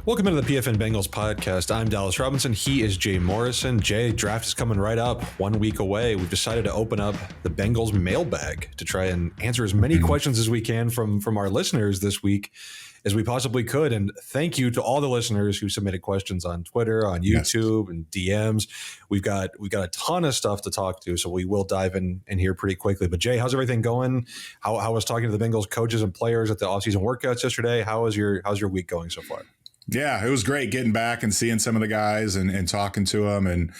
Welcome into the PFN Bengals Podcast. I'm Dallas Robinson. He is Jay Morrison. Jay, draft is coming right up, 1 week away. We've decided to open up the Bengals mailbag to try and answer as many questions as we can from our listeners this week as we possibly could. And thank you to all the listeners who submitted questions on Twitter, on YouTube, and DMs. We've got a ton of stuff to talk to, so we will dive in here pretty quickly. But Jay, how's everything going? How was talking to the Bengals coaches and players at the offseason workouts yesterday? How's your week going so far? Yeah, it was great getting back and seeing some of the guys and talking to them. And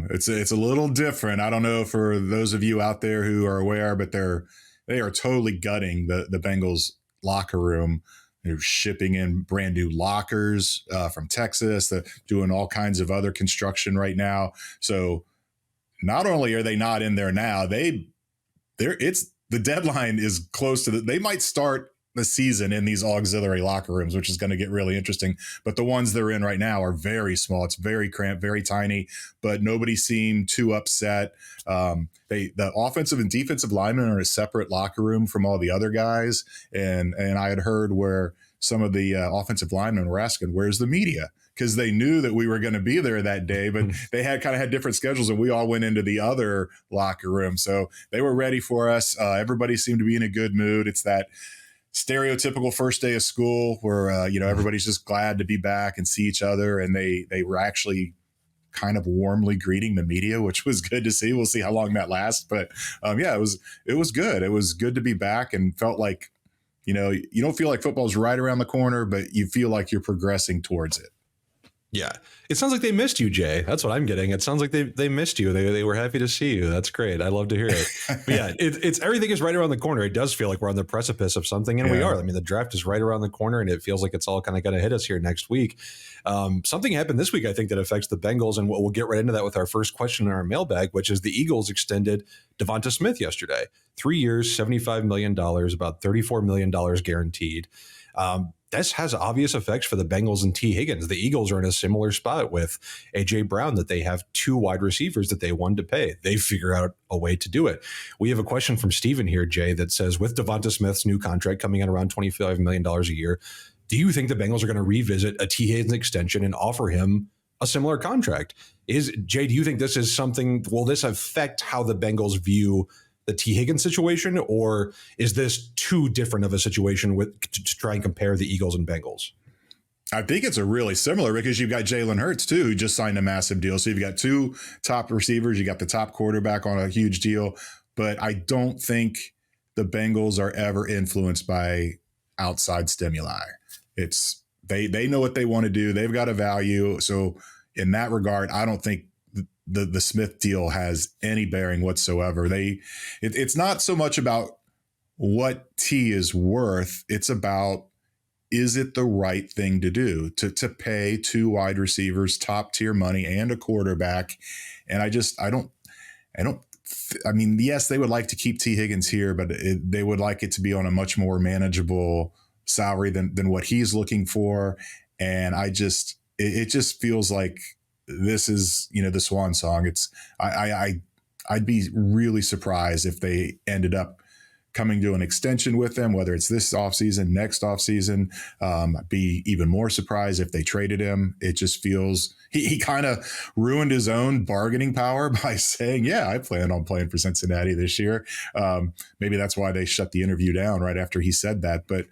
it's a little different. I don't know for those of you out there who are aware, but they are totally gutting the Bengals locker room. They're shipping in brand new lockers from Texas. They're doing all kinds of other construction right now. So not only are they not in there now, the deadline is close to they might start the season in these auxiliary locker rooms, which is going to get really interesting. But the ones they're in right now are very small. It's very cramped, very tiny, but nobody seemed too upset. The offensive and defensive linemen are in a separate locker room from all the other guys. And I had heard where some of the offensive linemen were asking, where's the media? Because they knew that we were going to be there that day, but they had different schedules, and we all went into the other locker room. So they were ready for us. Everybody seemed to be in a good mood. It's that stereotypical first day of school where everybody's just glad to be back and see each other, and they were actually kind of warmly greeting the media, which was good to see. We'll see how long that lasts, but it was good. It was good to be back and felt like you don't feel like football's right around the corner, but you feel like you're progressing towards it. Yeah. It sounds like they missed you, Jay. That's what I'm getting. It sounds like they missed you. They were happy to see you. That's great. I love to hear it. But yeah, it's everything is right around the corner. It does feel like we're on the precipice of something, and we are. I mean, the draft is right around the corner, and it feels like it's all kind of going to hit us here next week. Something happened this week, I think, that affects the Bengals, and we'll get right into that with our first question in our mailbag, which is the Eagles extended Devonta Smith yesterday. 3 years, $75 million, about $34 million guaranteed. This has obvious effects for the Bengals and Tee Higgins. The Eagles are in a similar spot with A.J. Brown, that they have 2 wide receivers that they wanted to pay. They figure out a way to do it. We have a question from Steven here, Jay, that says, with Devonta Smith's new contract coming in around $25 million a year, do you think the Bengals are going to revisit a Tee Higgins extension and offer him a similar contract? Jay, do you think this is something, will this affect how the Bengals view the Tee Higgins situation, or is this too different of a situation to try and compare the Eagles and Bengals? I think it's a really similar, because you've got Jalen Hurts too, who just signed a massive deal. So you've got 2 top receivers, you got the top quarterback on a huge deal, but I don't think the Bengals are ever influenced by outside stimuli. It's they know what they want to do. They've got a value. So in that regard, I don't think the Smith deal has any bearing whatsoever. It's not so much about what T is worth. It's about, is it the right thing to do to pay 2 wide receivers top tier money and a quarterback? And I mean, yes, they would like to keep Tee Higgins here, but they would like it to be on a much more manageable salary than what he's looking for. And it just feels like this is, the swan song. I'd be really surprised if they ended up coming to an extension with them, whether it's this offseason, next offseason. I'd be even more surprised if they traded him. It just feels he kind of ruined his own bargaining power by saying, yeah, I plan on playing for Cincinnati this year. Maybe that's why they shut the interview down right after he said that. But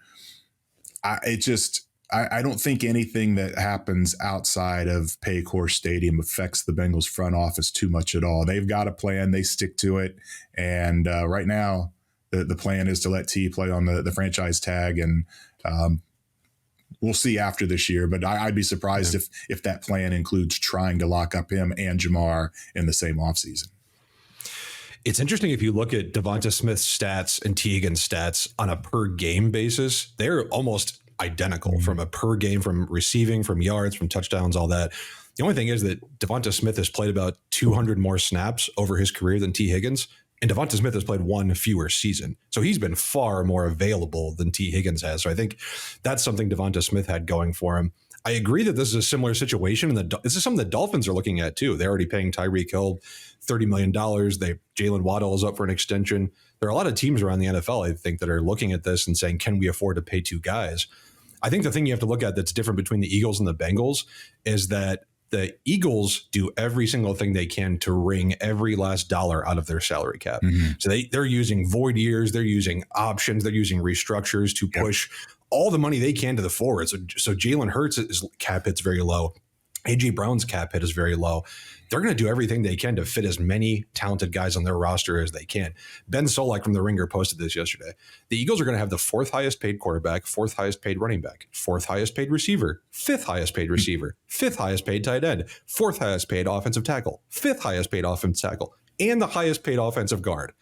I don't think anything that happens outside of Paycor Stadium affects the Bengals front office too much at all. They've got a plan. They stick to it. And right now, the plan is to let T play on the franchise tag. And we'll see after this year. But I'd be surprised if that plan includes trying to lock up him and Jamar in the same offseason. It's interesting if you look at Devonta Smith's stats and Tee Higgins' stats on a per game basis, they're almost identical from a per game, from receiving, from yards, from touchdowns, all that. The only thing is that Devonta Smith has played about 200 more snaps over his career than Tee Higgins, and Devonta Smith has played 1 fewer season. So he's been far more available than Tee Higgins has. So I think that's something Devonta Smith had going for him. I agree that this is a similar situation, and this is something the Dolphins are looking at too. They're already paying Tyreek Hill $30 million. Jalen Waddle is up for an extension. There are a lot of teams around the NFL, I think, that are looking at this and saying, can we afford to pay 2 guys? I think the thing you have to look at that's different between the Eagles and the Bengals is that the Eagles do every single thing they can to wring every last dollar out of their salary cap. Mm-hmm. So they're using void years, they're using options, they're using restructures to push all the money they can to the forward. So Jalen Hurts' cap hit's very low. A.J. Brown's cap hit is very low. They're going to do everything they can to fit as many talented guys on their roster as they can. Ben Solak from The Ringer posted this yesterday. The Eagles are going to have the 4th highest paid quarterback, 4th highest paid running back, 4th highest paid receiver, 5th highest paid receiver, 5th highest paid tight end, 4th highest paid offensive tackle, 5th highest paid offensive tackle, and the highest paid offensive guard.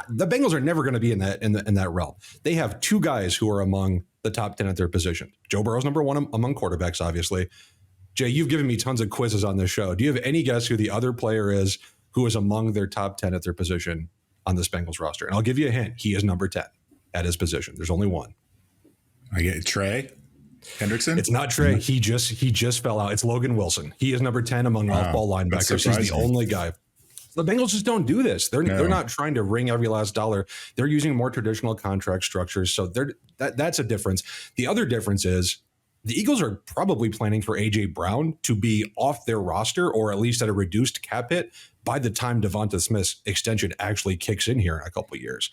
The Bengals are never going to be in that realm. They have 2 guys who are among the top 10 at their position. Joe Burrow's number 1 among quarterbacks, obviously. Jay, you've given me tons of quizzes on this show. Do you have any guess who the other player is who is among their top 10 at their position on this Bengals roster? And I'll give you a hint. He is number 10 at his position. There's only one. I get Trey Hendrickson. It's not Trey. He just fell out. It's Logan Wilson. He is number 10 among off-ball linebackers. He's the only guy. The Bengals just don't do this. They're not trying to wring every last dollar. They're using more traditional contract structures. So that's a difference. The other difference is the Eagles are probably planning for A.J. Brown to be off their roster or at least at a reduced cap hit by the time Devonta Smith's extension actually kicks in here in a couple of years.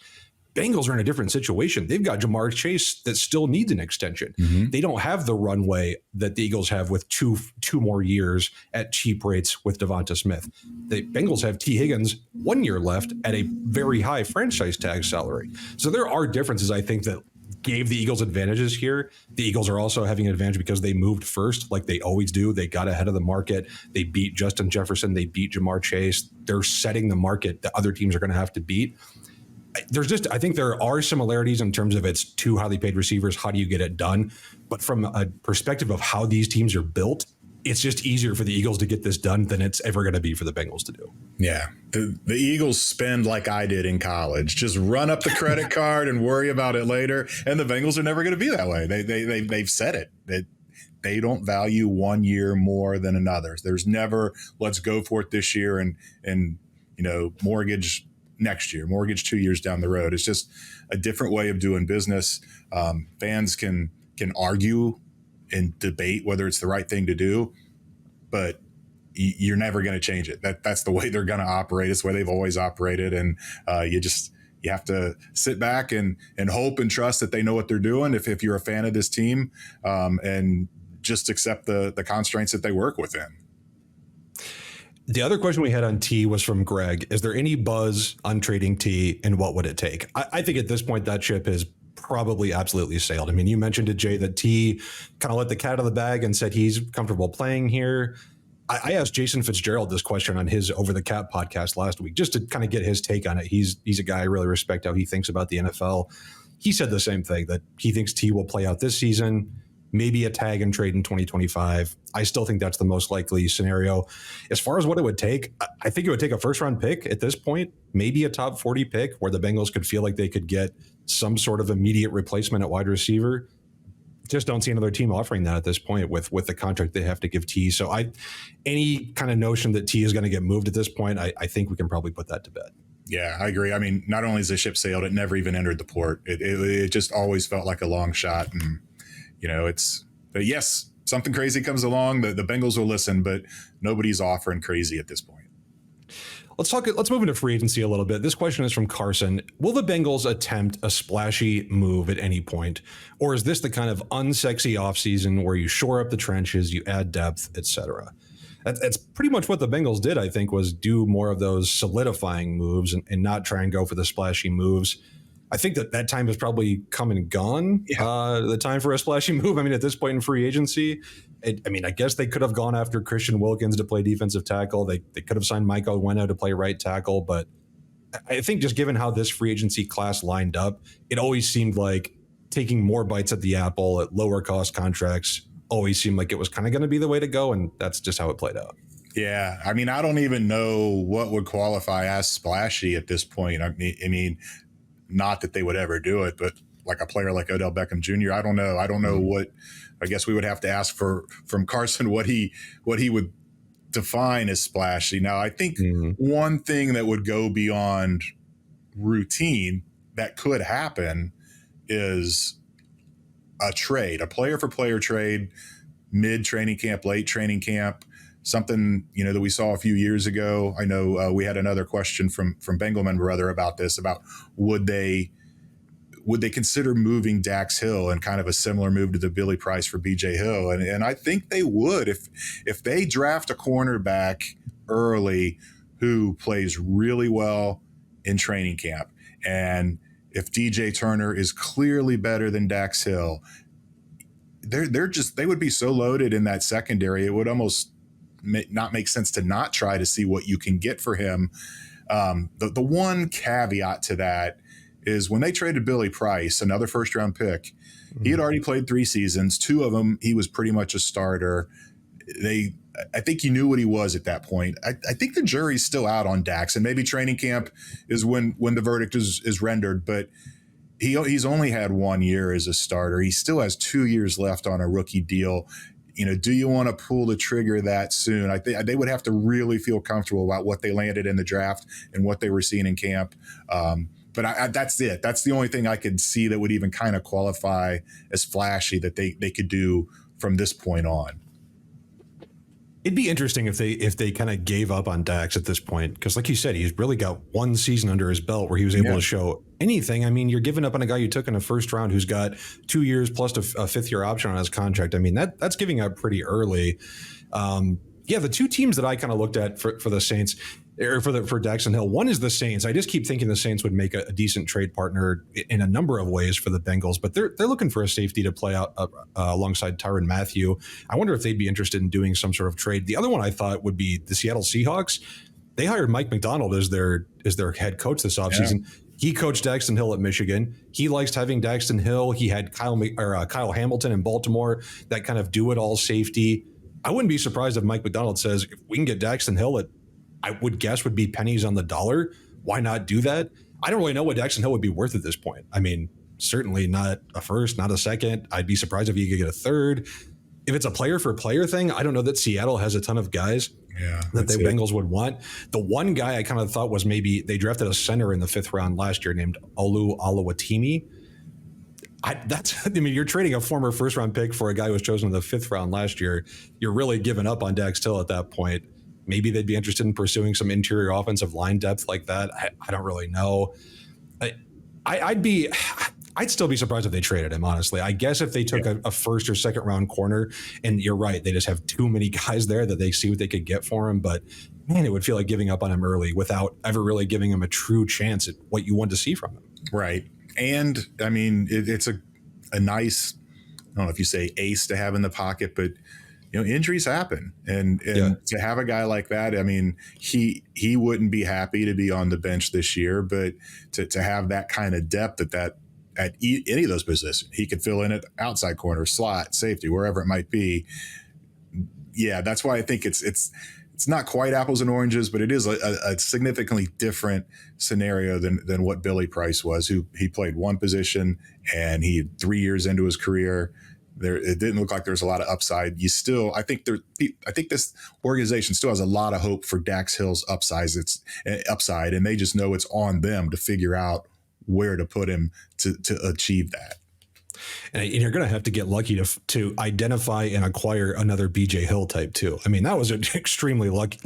Bengals are in a different situation. They've got Jamar Chase that still needs an extension. Mm-hmm. They don't have the runway that the Eagles have with two more years at cheap rates with Devonta Smith. The Bengals have Tee Higgins 1 year left at a very high franchise tag salary. So there are differences, I think, that gave the Eagles advantages here. The Eagles are also having an advantage because they moved first like they always do. They got ahead of the market. They beat Justin Jefferson. They beat Jamar Chase. They're setting the market that other teams are going to have to beat. I think there are similarities in terms of it's 2 highly paid receivers. How do you get it done? But from a perspective of how these teams are built, it's just easier for the Eagles to get this done than it's ever going to be for the Bengals to do. Yeah. The Eagles spend like I did in college. Just run up the credit card and worry about it later. And the Bengals are never going to be that way. They've said it. That they don't value 1 year more than another. There's never, let's go for it this year and mortgage next year, mortgage 2 years down the road. It's just a different way of doing business. Fans can argue and debate whether it's the right thing to do, but you're never going to change it. That's the way they're going to operate. It's the way they've always operated. And you have to sit back and hope and trust that they know what they're doing. If you're a fan of this team, and just accept the constraints that they work within. The other question we had on T was from Greg. Is there any buzz on trading T, and what would it take? I think at this point that ship has probably absolutely sailed. I mean, you mentioned to Jay that T kind of let the cat out of the bag and said he's comfortable playing here. I asked Jason Fitzgerald this question on his Over the Cap podcast last week, just to kind of get his take on it. He's a guy I really respect how he thinks about the NFL. He said the same thing, that he thinks T will play out this season, maybe a tag and trade in 2025. I still think that's the most likely scenario. As far as what it would take, I think it would take a first-round pick at this point, maybe a top 40 pick where the Bengals could feel like they could get some sort of immediate replacement at wide receiver. Just don't see another team offering that at this point with the contract they have to give T. So any kind of notion that T is going to get moved at this point, I think we can probably put that to bed. Yeah, I agree. I mean, not only is the ship sailed, it never even entered the port. It just always felt like a long shot. And, but yes, something crazy comes along, the Bengals will listen, but nobody's offering crazy at this point. Let's move into free agency a little bit. This question is from Carson. Will the Bengals attempt a splashy move at any point? Or is this the kind of unsexy offseason where you shore up the trenches, you add depth, etc.? That's pretty much what the Bengals did, I think, was do more of those solidifying moves and not try and go for the splashy moves. I think that time has probably come and gone, the time for a splashy move. I mean, at this point in free agency, I guess they could have gone after Christian Wilkins to play defensive tackle. They could have signed Mike Oweno to play right tackle. But I think just given how this free agency class lined up, it always seemed like taking more bites at the apple at lower cost contracts always seemed like it was kind of going to be the way to go. And that's just how it played out. Yeah. I mean, I don't even know what would qualify as splashy at this point. I mean, not that they would ever do it, but like a player like Odell Beckham Jr., I don't know what. I guess we would have to ask from Carson what he would define as splashy. Now, I think one thing that would go beyond routine that could happen is a player for player trade, mid training camp, late training camp, something, that we saw a few years ago. I know we had another question from Bengelman Brother about this, about would they consider moving Dax Hill and kind of a similar move to the Billy Price for BJ Hill. And I think they would if they draft a cornerback early who plays really well in training camp. And if DJ Turner is clearly better than Dax Hill, they would be so loaded in that secondary. It would almost not make sense to not try to see what you can get for him. The one caveat to that is when they traded Billy Price, another first round pick, he had already played 3 seasons. 2 of them, he was pretty much a starter. I think you knew what he was at that point. I think the jury's still out on Dax, and maybe training camp is when the verdict is rendered, but he's only had 1 year as a starter. He still has 2 years left on a rookie deal. Do you want to pull the trigger that soon? I think they would have to really feel comfortable about what they landed in the draft and what they were seeing in camp. But that's it. That's the only thing I could see that would even kind of qualify as flashy that they could do from this point on. It'd be interesting if they kind of gave up on Dax at this point, because like you said, he's really got 1 season under his belt where he was able to show anything. I mean, you're giving up on a guy you took in the first round who's got 2 years plus a 5th year option on his contract. I mean, that's giving up pretty early. The 2 teams that I kind of looked at for the Saints, or for Dax and Hill, one is the Saints. I just keep thinking the Saints would make a decent trade partner in a number of ways for the Bengals, but they're looking for a safety to play out alongside Tyrann Mathieu. I wonder if they'd be interested in doing some sort of trade. The other one I thought would be the Seattle Seahawks. They hired Mike McDonald as their head coach this offseason. Yeah. He coached Daxton Hill at Michigan. He likes having Daxton Hill. He had Kyle Hamilton in Baltimore, that kind of do-it-all safety. I wouldn't be surprised if Mike McDonald says, if we can get Daxton Hill at, I would guess would be pennies on the dollar, why not do that? I don't really know what Daxton Hill would be worth at this point. I mean, certainly not a first, not a second. I'd be surprised if he could get a third. If it's a player for player thing, I don't know that Seattle has a ton of guys that the Bengals would want. The one guy I kind of thought was maybe they drafted a center in the 5th round last year named Olu Oluwatimi. You're trading a former first round pick for a guy who was chosen in the 5th round last year. You're really giving up on Dax Hill at that point. Maybe they'd be interested in pursuing some interior offensive line depth like that. I don't really know. I'd still be surprised if they traded him, honestly. I guess if they took a first or second round corner, and you're right, they just have too many guys there that they see what they could get for him. But man, it would feel like giving up on him early without ever really giving him a true chance at what you want to see from him. Right. And I mean, it's a nice, I don't know if you say ace to have in the pocket, but injuries happen, and to have a guy like that, I mean, he wouldn't be happy to be on the bench this year, but to have that kind of depth at any of those positions, he could fill in at outside corner, slot, safety, wherever it might be. Yeah, that's why I think it's not quite apples and oranges, but it is a significantly different scenario than what Billy Price was, who he played one position and he 3 years into his career. It didn't look like there's a lot of upside. I think this organization still has a lot of hope for Dax Hill's upside, and they just know it's on them to figure out where to put him to achieve that. And you're going to have to get lucky to identify and acquire another BJ Hill type too. I mean, that was an extremely lucky,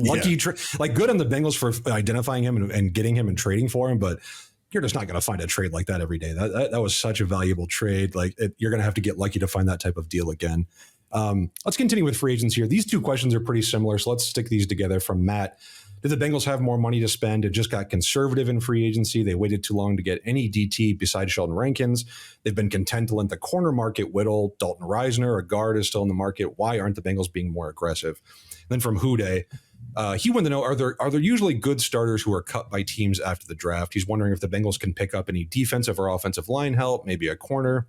like good on the Bengals for identifying him and getting him and trading for him, but you're just not going to find a trade like that every day. That was such a valuable trade. You're going to have to get lucky to find that type of deal again. Let's continue with free agents here. These 2 questions are pretty similar, so let's stick these together. From Matt: did the Bengals have more money to spend? It just got conservative in free agency. They waited too long to get any DT besides Sheldon Rankins. They've been content to let the corner market whittle. Dalton Reisner, a guard, is still in the market. Why aren't the Bengals being more aggressive? And then from Hude, he wanted to know, are there usually good starters who are cut by teams after the draft? He's wondering if the Bengals can pick up any defensive or offensive line help, maybe a corner.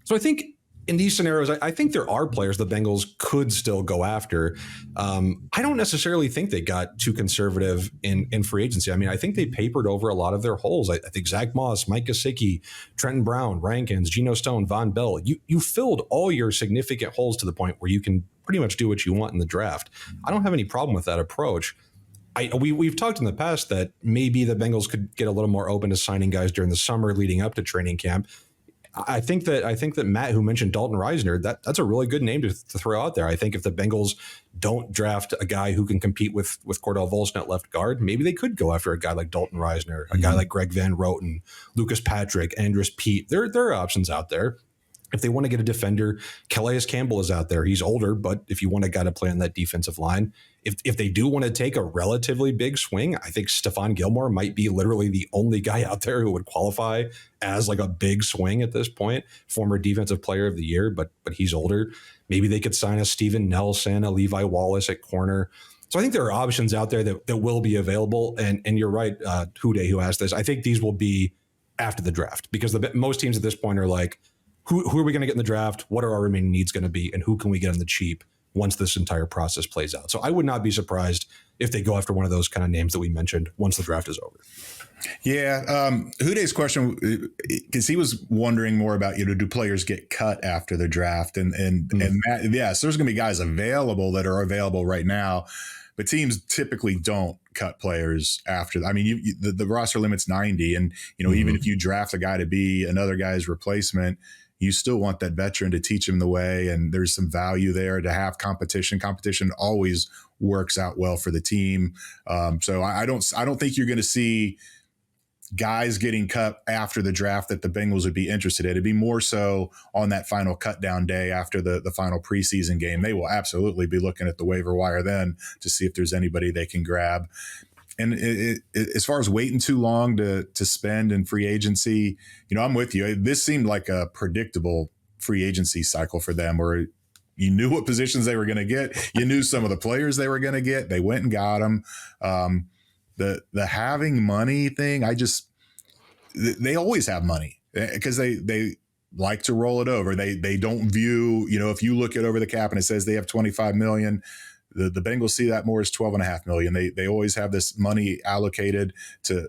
So I think in these scenarios, I think there are players the Bengals could still go after. I don't necessarily think they got too conservative in free agency. I mean, I think they papered over a lot of their holes. I think Zach Moss, Mike Gesicki, Trenton Brown, Rankins, Geno Stone, Von Bell, you filled all your significant holes to the point where you can pretty much do what you want in the draft. I don't have any problem with that approach. We've talked in the past that maybe the Bengals could get a little more open to signing guys during the summer leading up to training camp. I think that Matt, who mentioned Dalton Reisner, that's a really good name to throw out there. I think if the Bengals don't draft a guy who can compete with Cordell Volson at left guard, maybe they could go after a guy like Dalton Reisner, a guy like Greg Van Roten, Lucas Patrick, Andrus Peat. There are options out there. If they want to get a defender, Calais Campbell is out there. He's older, but if you want a guy to play on that defensive line, if they do want to take a relatively big swing, I think Stephon Gilmore might be literally the only guy out there who would qualify as like a big swing at this point. Former defensive player of the year, but he's older. Maybe they could sign a Steven Nelson, a Levi Wallace at corner. So I think there are options out there that will be available. And you're right, Hude, who asked this. I think these will be after the draft because most teams at this point are like, who are we going to get in the draft? What are our remaining needs going to be? And who can we get on the cheap once this entire process plays out? So I would not be surprised if they go after one of those kind of names that we mentioned once the draft is over. Yeah. Hude's question, because he was wondering more about, do players get cut after the draft? And Matt, yes, there's going to be guys available that are available right now, but teams typically don't cut players after. I mean, the roster limit's 90. And, even if you draft a guy to be another guy's replacement, you still want that veteran to teach him the way. And there's some value there to have competition. Competition always works out well for the team. So I don't think you're going to see guys getting cut after the draft that the Bengals would be interested in. It'd be more so on that final cut down day after the final preseason game. They will absolutely be looking at the waiver wire then to see if there's anybody they can grab. And as far as waiting too long to spend in free agency, I'm with you. This seemed like a predictable free agency cycle for them where you knew what positions they were going to get. You knew some of the players they were going to get. They went and got them. The having money thing, they always have money because they like to roll it over. They don't view, if you look at over the cap and it says they have 25 million, the Bengals see that more as 12.5 million. They always have this money allocated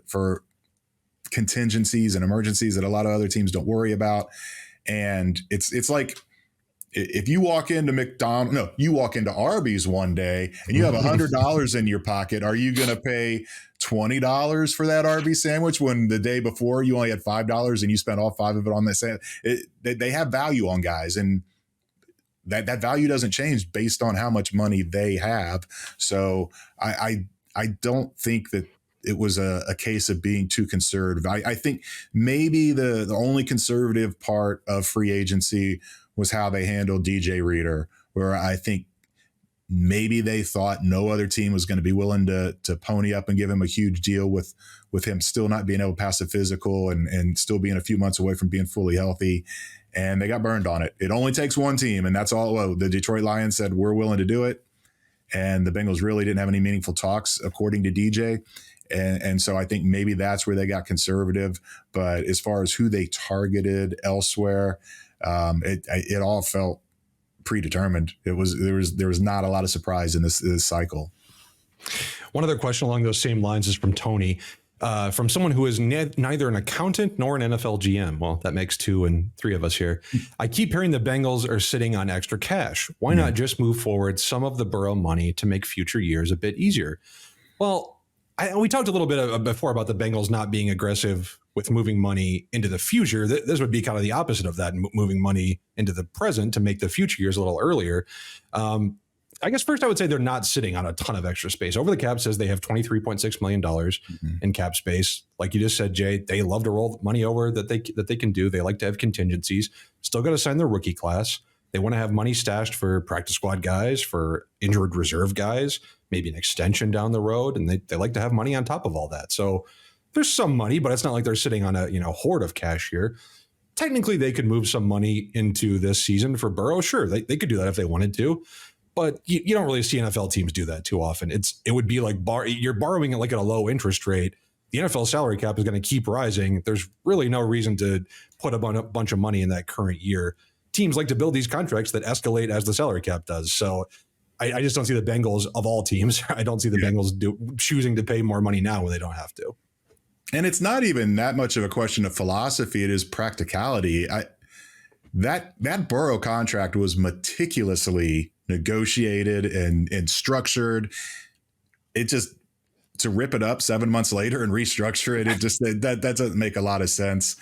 for contingencies and emergencies that a lot of other teams don't worry about. And it's like, if you walk into you walk into Arby's one day and you have $100 in your pocket, are you going to pay $20 for that Arby's sandwich when the day before you only had $5 and you spent all $5 of it on that sandwich? They have value on guys, and that value doesn't change based on how much money they have. So I don't think that it was a case of being too conservative. I think maybe the only conservative part of free agency was how they handled DJ Reader, where I think maybe they thought no other team was going to be willing to pony up and give him a huge deal with him still not being able to pass a physical and still being a few months away from being fully healthy. And they got burned on it. It only takes one team, and that's all. Well, the Detroit Lions said, we're willing to do it. And the Bengals really didn't have any meaningful talks, according to DJ. And so I think maybe that's where they got conservative. But as far as who they targeted elsewhere, it all felt predetermined. There was not a lot of surprise in this cycle. One other question along those same lines is from Tony, from someone who is neither an accountant nor an NFL GM. Well, that makes 2 and 3 of us here. I keep hearing the Bengals are sitting on extra cash. Why not just move forward some of the Burrow money to make future years a bit easier? Well, we talked a little bit before about the Bengals not being aggressive with moving money into the future. This would be kind of the opposite of that, moving money into the present to make the future years a little earlier. I guess first I would say they're not sitting on a ton of extra space. Over the Cap says they have $23.6 million in cap space. Like you just said, Jay, they love to roll money over that they can do. They like to have contingencies. Still got to sign their rookie class. They want to have money stashed for practice squad guys, for injured reserve guys, maybe an extension down the road. And they like to have money on top of all that. So there's some money, but it's not like they're sitting on a hoard of cash here. Technically, they could move some money into this season for Burrow. Sure, they could do that if they wanted to. But you don't really see NFL teams do that too often. It would be like you're borrowing it like at a low interest rate. The NFL salary cap is going to keep rising. There's really no reason to put a bunch of money in that current year. Teams like to build these contracts that escalate as the salary cap does. So I just don't see the Bengals, of all teams, I don't see the Bengals choosing to pay more money now when they don't have to. And it's not even that much of a question of philosophy. It is practicality. That Burrow contract was meticulously negotiated and structured. It just, to rip it up 7 months later and restructure it, that doesn't make a lot of sense.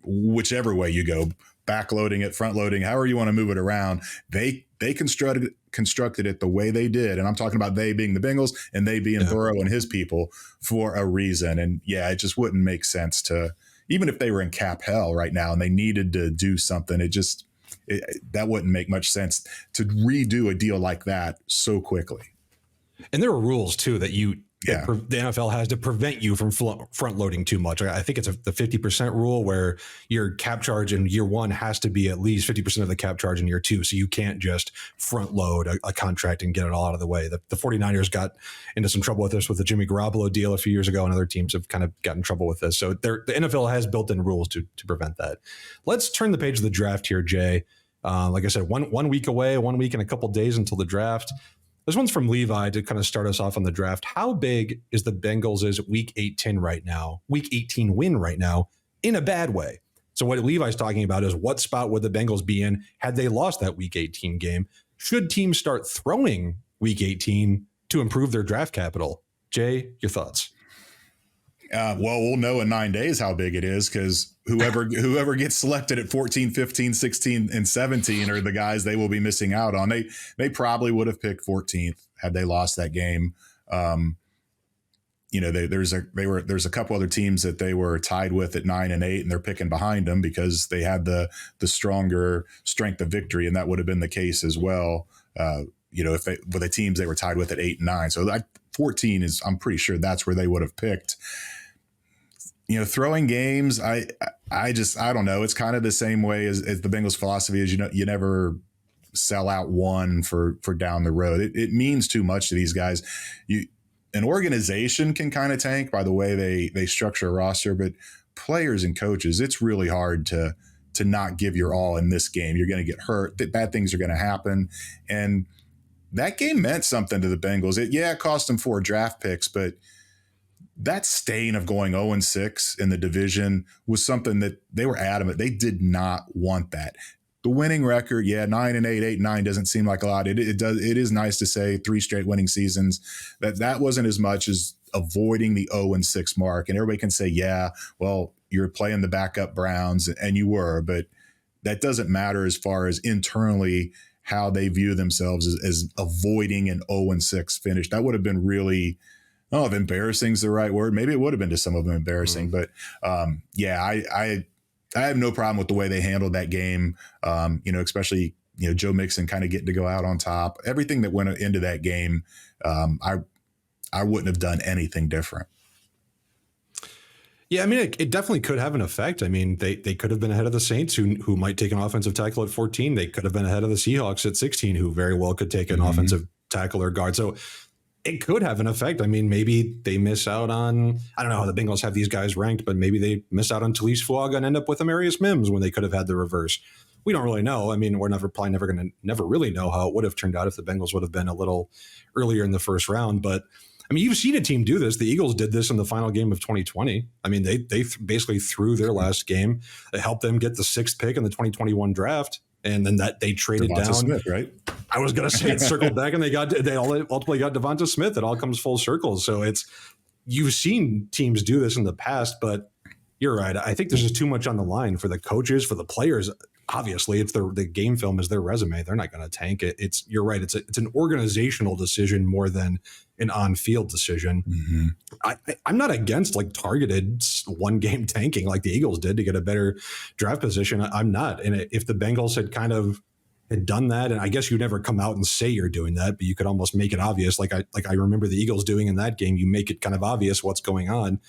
whichever way you go, backloading it, front loading, however you want to move it around. They constructed it the way they did. And I'm talking about they being the Bengals and they being Burrow and his people for a reason. And yeah, it just wouldn't make sense to, even if they were in cap hell right now and they needed to do something, that wouldn't make much sense to redo a deal like that so quickly. And there are rules too that the NFL has to prevent you from front loading too much. I think it's the 50% rule where your cap charge in year one has to be at least 50% of the cap charge in year two. So you can't just front load a contract and get it all out of the way. The 49ers got into some trouble with this with the Jimmy Garoppolo deal a few years ago, and other teams have kind of gotten in trouble with this. So the NFL has built in rules to prevent that. Let's turn the page of the draft here, Jay. Like I said, one week away, 1 week and a couple days until the draft. This one's from Levi to kind of start us off on the draft. How big is the Bengals' week 18 right now, week 18 win right now, in a bad way? So what Levi's talking about is what spot would the Bengals be in had they lost that week 18 game? Should teams start throwing week 18 to improve their draft capital? Jay, your thoughts? Well, we'll know in 9 days how big it is, because whoever gets selected at 14, 15, 16, and 17 are the guys they will be missing out on. They probably would have picked 14th had they lost that game. There's a couple other teams that they were tied with at 9 and 8, and they're picking behind them because they had the stronger strength of victory, and that would have been the case as well. If with the teams they were tied with at 8 and 9, so 14 I'm pretty sure that's where they would have picked. Throwing games, I don't know. It's kind of the same way as the Bengals' philosophy is, you never sell out one for down the road. It means too much to these guys. An organization can kind of tank by the way they structure a roster, but players and coaches, it's really hard to not give your all in this game. You're going to get hurt. Bad things are going to happen. And that game meant something to the Bengals. It cost them 4 draft picks, but that stain of going 0-6 in the division was something that they were adamant. They did not want that. The winning record, 9 and 8, 8 and 9 doesn't seem like a lot. It is nice to say 3 straight winning seasons. That wasn't as much as avoiding the 0-6 mark. And everybody can say, you're playing the backup Browns, and you were, but that doesn't matter as far as internally how they view themselves as avoiding an 0-6 finish. That would have been really, I don't know if embarrassing is the right word. Maybe it would have been to some of them embarrassing, but I have no problem with the way they handled that game. Especially, Joe Mixon kind of getting to go out on top. Everything that went into that game, I wouldn't have done anything different. Yeah, I mean, it definitely could have an effect. I mean, they could have been ahead of the Saints, who might take an offensive tackle at 14. They could have been ahead of the Seahawks at 16, who very well could take an offensive tackle or guard. So it could have an effect. I mean, maybe they miss out on, I don't know how the Bengals have these guys ranked, but maybe they miss out on Talise Fuaga and end up with Amarius Mims when they could have had the reverse. We don't really know. I mean, we're never really know how it would have turned out if the Bengals would have been a little earlier in the first round. But I mean, you've seen a team do this. The Eagles did this in the final game of 2020. I mean, they basically threw their last game. It helped them get the 6th pick in the 2021 draft. And then that they traded Devonta down. Smith, right? I was going to say it circled back, and they ultimately got Devonta Smith. It all comes full circle. So you've seen teams do this in the past, but you're right. I think there's just too much on the line for the coaches, for the players. Obviously, it's the game film is their resume. They're not going to tank it. You're right. It's an organizational decision more than an on-field decision. Mm-hmm. I'm not against targeted 1-game tanking like the Eagles did to get a better draft position. I'm not. And if the Bengals had done that, and I guess you never come out and say you're doing that, but you could almost make it obvious. Like I remember the Eagles doing in that game. You make it kind of obvious what's going on.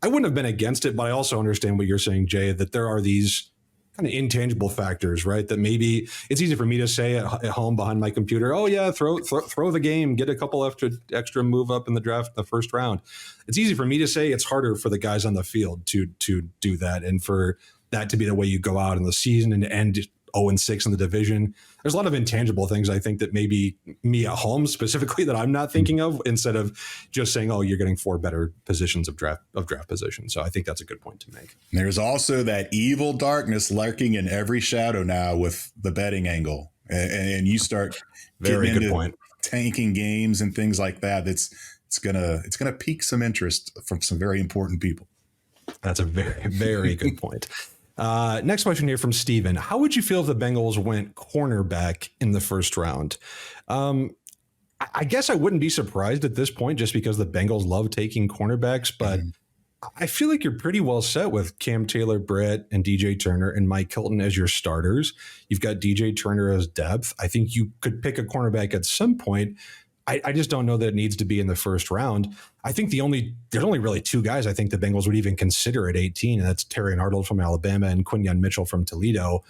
I wouldn't have been against it, but I also understand what you're saying, Jay, that there are these kind of intangible factors, right? That maybe it's easy for me to say at home behind my computer, oh yeah, throw the game, get a couple extra move up in the draft, the first round. It's easy for me to say. It's harder for the guys on the field to do that, and for that to be the way you go out in the season and end 0-6 in the division. There's a lot of intangible things I think that maybe me at home specifically that I'm not thinking of, instead of just saying, oh, you're getting 4 better positions of draft position. So I think that's a good point to make. There's also that evil darkness lurking in every shadow now with the betting angle, and you start very good point, tanking games and things like that. It's gonna pique some interest from some very important people. That's a very, very good point. Next question here from Steven. How would you feel if the Bengals went cornerback in the first round? I guess I wouldn't be surprised at this point just because the Bengals love taking cornerbacks, but I feel like you're pretty well set with Cam Taylor, Britt, and DJ Turner and Mike Hilton as your starters. You've got DJ Turner as depth. I think you could pick a cornerback at some point. I just don't know that it needs to be in the first round. I think there's only really two guys I think the Bengals would even consider at 18, and that's Terry Arnold from Alabama and Quinyon Mitchell from Toledo.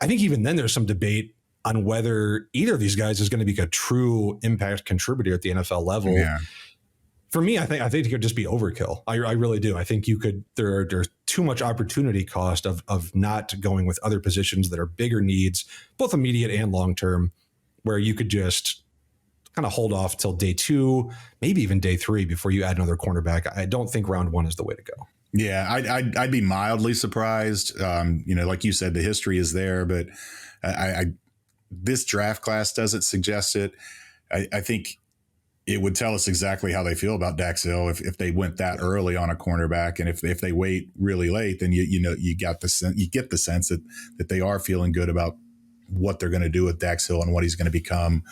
I think even then there's some debate on whether either of these guys is going to be a true impact contributor at the NFL level. Yeah. For me, I think it could just be overkill. I really do. I think there's too much opportunity cost of not going with other positions that are bigger needs, both immediate and long term, where you could just kind of hold off till day 2, maybe even day 3 before you add another cornerback. I don't think round 1 is the way to go. Yeah, I'd be mildly surprised. Like you said, the history is there, but this draft class doesn't suggest it. I think it would tell us exactly how they feel about Dax Hill if they went that early on a cornerback, and if they wait really late, then you get the sense that they are feeling good about what they're going to do with Dax Hill and what he's going to become.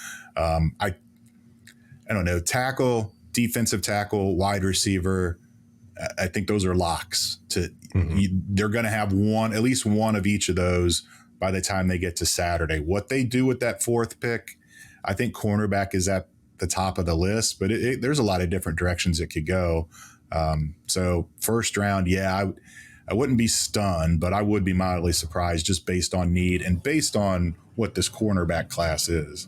I don't know, tackle, defensive tackle, wide receiver. I think those are locks. They're going to have at least one of each of those by the time they get to Saturday. What they do with that 4th pick, I think cornerback is at the top of the list, but there's a lot of different directions it could go. So first round, yeah, I wouldn't be stunned, but I would be mildly surprised just based on need and based on what this cornerback class is.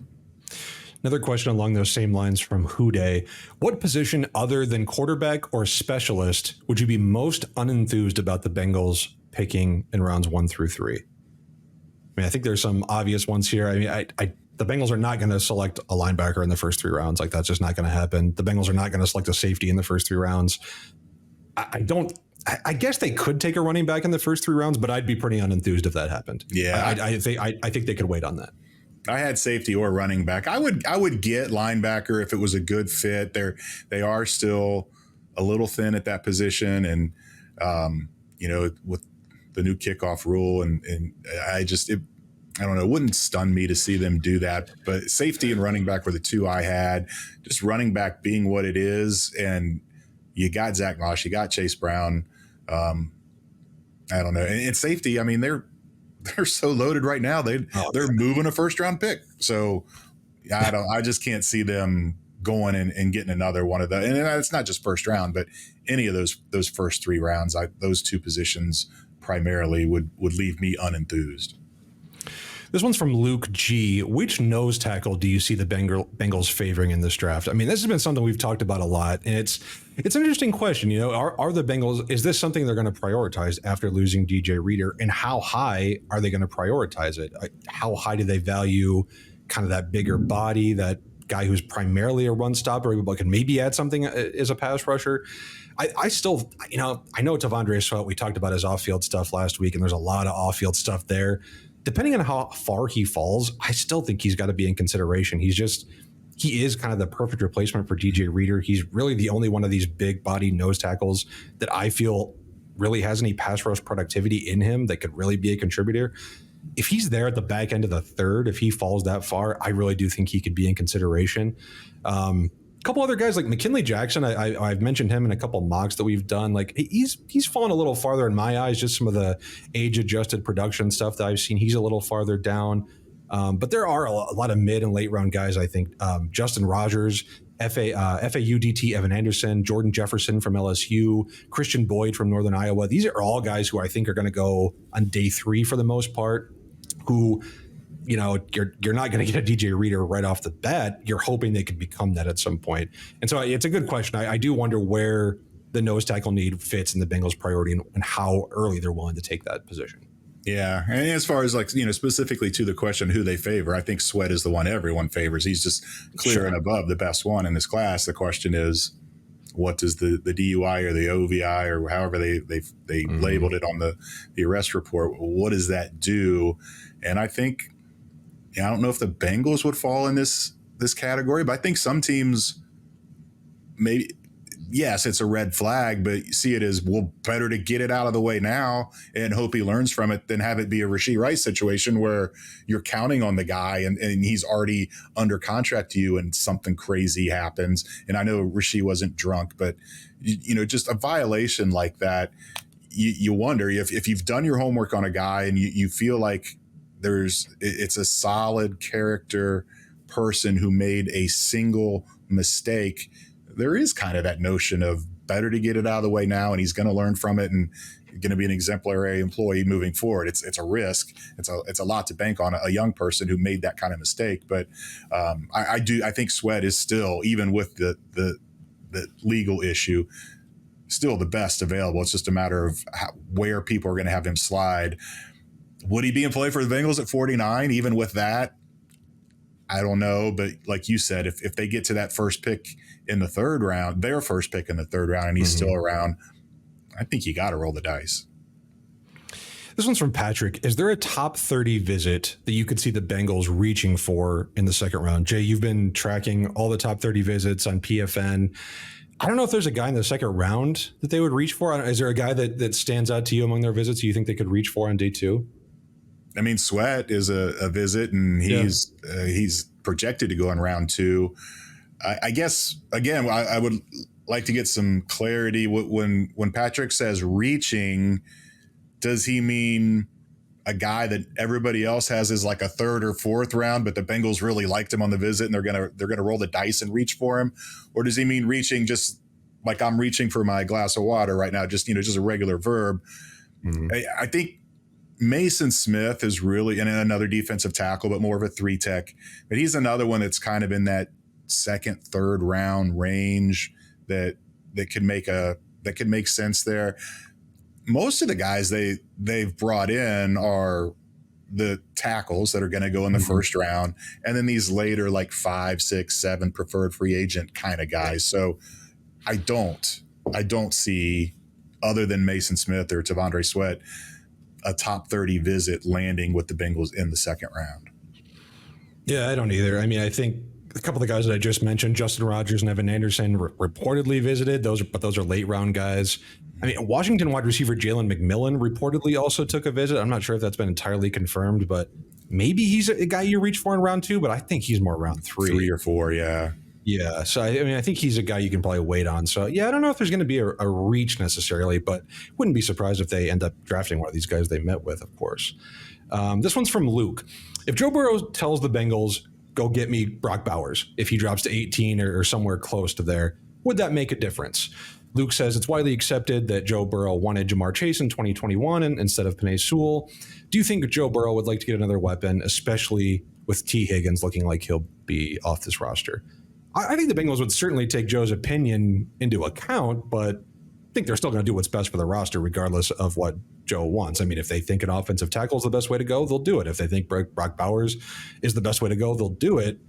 Another question along those same lines from Houday. What position other than quarterback or specialist would you be most unenthused about the Bengals picking in rounds 1 through 3? I mean, I think there's some obvious ones here. I mean, the Bengals are not going to select a linebacker in the first 3 rounds. Like, that's just not going to happen. The Bengals are not going to select a safety in the first 3 rounds. I guess they could take a running back in the first 3 rounds, but I'd be pretty unenthused if that happened. Yeah, I think they could wait on that. I had safety or running back. I would get linebacker if it was a good fit. They are still a little thin at that position, and with the new kickoff rule, and I don't know. It wouldn't stun me to see them do that. But safety and running back were the two I had. Just running back being what it is, and you got Zach Moss, you got Chase Brown. I don't know. And safety, I mean, they're so loaded right now. They're moving a first round pick. So I just can't see them going and getting another one of those. And it's not just first round, but any of those first 3 rounds, those 2 positions primarily would leave me unenthused. This one's from Luke G. Which nose tackle do you see the Bengals favoring in this draft? I mean, this has been something we've talked about a lot, and it's an interesting question. Are the Bengals, is this something they're going to prioritize after losing DJ Reader, and how high are they going to prioritize it? How high do they value kind of that bigger body, that guy who's primarily a run stopper, but can maybe add something as a pass rusher? I still, I know Tavondre Sweat, we talked about his off-field stuff last week, and there's a lot of off-field stuff there. Depending on how far he falls, I still think he's got to be in consideration. He is kind of the perfect replacement for DJ Reader. He's really the only one of these big body nose tackles that I feel really has any pass rush productivity in him that could really be a contributor. If he's there at the back end of the 3rd, if he falls that far, I really do think he could be in consideration. A couple other guys like McKinley Jackson, I've mentioned him in a couple mocks that we've done. Like, he's fallen a little farther in my eyes, just some of the age-adjusted production stuff that I've seen. He's a little farther down. But there are a lot of mid and late round guys, I think. Justin Rogers, FAUDT Evan Anderson, Jordan Jefferson from LSU, Christian Boyd from Northern Iowa. These are all guys who I think are going to go on day 3 for the most part, who – you're not going to get a DJ Reader right off the bat. You're hoping they could become that at some point. And so it's a good question. I do wonder where the nose tackle need fits in the Bengals' priority and how early they're willing to take that position. Yeah. And as far as specifically to the question who they favor, I think Sweat is the one everyone favors. He's just clear and above the best one in this class. The question is, what does the DUI or the OVI or however they labeled it on the arrest report, what does that do? And I think, I don't know if the Bengals would fall in this category, but I think some teams maybe yes, it's a red flag, but see it as, well, better to get it out of the way now and hope he learns from it than have it be a Rashee Rice situation where you're counting on the guy and he's already under contract to you and something crazy happens. And I know Rashee wasn't drunk, but just a violation like that, you wonder if you've done your homework on a guy and you feel like it's a solid character person who made a single mistake. There is kind of that notion of better to get it out of the way now, and he's going to learn from it and going to be an exemplary employee moving forward. It's a risk. It's a lot to bank on a young person who made that kind of mistake. But I think Sweat is still, even with the legal issue, still the best available. It's just a matter of where people are going to have him slide. Would he be in play for the Bengals at 49? Even with that, I don't know. But like you said, if they get to that first pick in the third round, their first pick in the third round, and he's still around, I think you got to roll the dice. This one's from Patrick. Is there a top 30 visit that you could see the Bengals reaching for in the second round? Jay, you've been tracking all the top 30 visits on PFN. I don't know if there's a guy in the second round that they would reach for. Is there a guy that stands out to you among their visits you think they could reach for on day two? I mean, Sweat is a visit, and he's projected to go in round two. I guess, again, I would like to get some clarity. When Patrick says reaching, does he mean a guy that everybody else has as like a third or fourth round, but the Bengals really liked him on the visit and they're gonna roll the dice and reach for him? Or does he mean reaching just like I'm reaching for my glass of water right now, just a regular verb? I think Mason Smith is really, and another defensive tackle, but more of a 3-tech. But he's another one that's kind of in that second, third round range that could make sense there. Most of the guys they've brought in are the tackles that are going to go in the first round, and then these later like 5, 6, 7 preferred free agent kind of guys. So I don't see, other than Mason Smith or Tavondre Sweat, a top 30 visit landing with the Bengals in the second round. Yeah, I don't either. I mean, I think a couple of the guys that I just mentioned, Justin Rogers and Evan Anderson, reportedly visited. Those are late round guys. I mean, Washington wide receiver Jalen McMillan reportedly also took a visit. I'm not sure if that's been entirely confirmed, but maybe he's a guy you reach for in round two, but I think he's more round 3 or 4. Yeah. Yeah. So, I mean, I think he's a guy you can probably wait on. So, yeah, I don't know if there's going to be a reach necessarily, but wouldn't be surprised if they end up drafting one of these guys they met with, of course. This one's from Luke. If Joe Burrow tells the Bengals, go get me Brock Bowers, if he drops to 18 or somewhere close to there, would that make a difference? Luke says it's widely accepted that Joe Burrow wanted Jamar Chase in 2021 instead of Penei Sewell. Do you think Joe Burrow would like to get another weapon, especially with Tee Higgins looking like he'll be off this roster? I think the Bengals would certainly take Joe's opinion into account, but I think they're still going to do what's best for the roster regardless of what Joe wants. I mean, if they think an offensive tackle is the best way to go, they'll do it. If they think Brock Bowers is the best way to go, they'll do it.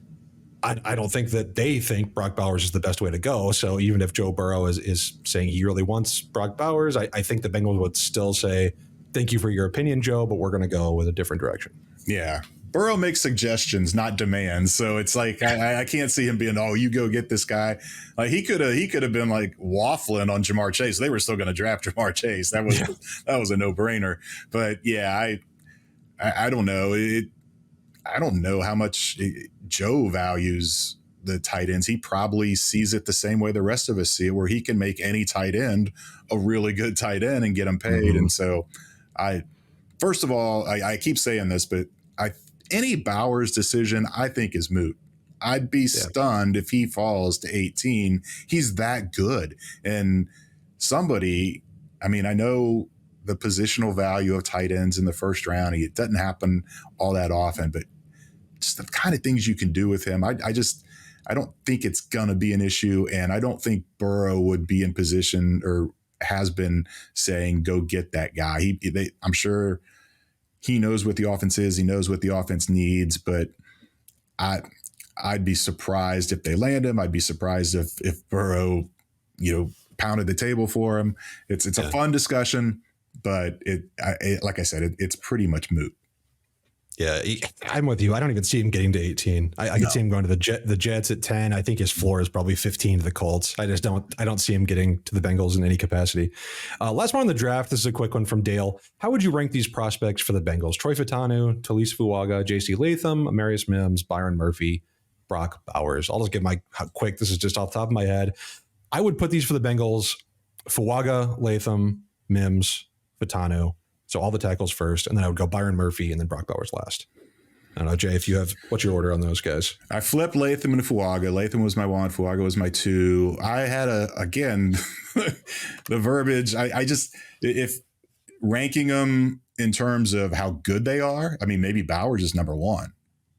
I don't think that they think Brock Bowers is the best way to go. So even if Joe Burrow is saying he really wants Brock Bowers, I think the Bengals would still say, thank you for your opinion, Joe, but we're going to go with a different direction. Yeah. Burrow makes suggestions, not demands. So it's like I can't see him being, oh, you go get this guy. Like he could have been like waffling on Jamar Chase. They were still going to draft Jamar Chase. That was a no brainer. But yeah, I don't know. I don't know how much Joe values the tight ends. He probably sees it the same way the rest of us see it, where he can make any tight end a really good tight end and get him paid. And so first of all, I keep saying this, but any Bowers decision, I think, is moot. I'd be stunned if he falls to 18. He's that good. And somebody, I mean, I know the positional value of tight ends in the first round. It doesn't happen all that often, but just the kind of things you can do with him. I don't think it's going to be an issue. And I don't think Burrow would be in position or has been saying, go get that guy. I'm sure he knows what the offense is. He knows what the offense needs, but I'd be surprised if they land him. I'd be surprised if Burrow, pounded the table for him. It's a fun discussion, but like I said, it's pretty much moot. Yeah, I'm with you. I don't even see him getting to 18. I could see him going to the Jets at 10. I think his floor is probably 15 to the Colts. I don't see him getting to the Bengals in any capacity. Last one on the draft. This is a quick one from Dale. How would you rank these prospects for the Bengals? Troy Fautanu, Talise Fuaga, JC Latham, Amarius Mims, Byron Murphy, Brock Bowers. I'll just give my quick. This is just off the top of my head. I would put these for the Bengals: Fuaga, Latham, Mims, Fautanu. So all the tackles first, and then I would go Byron Murphy and then Brock Bowers last. I don't know, Jay, what's your order on those guys? I flipped Latham and Fuaga. Latham was my 1, Fuaga was my 2. I had again, the verbiage. I just, if ranking them in terms of how good they are, I mean, maybe Bowers is number 1,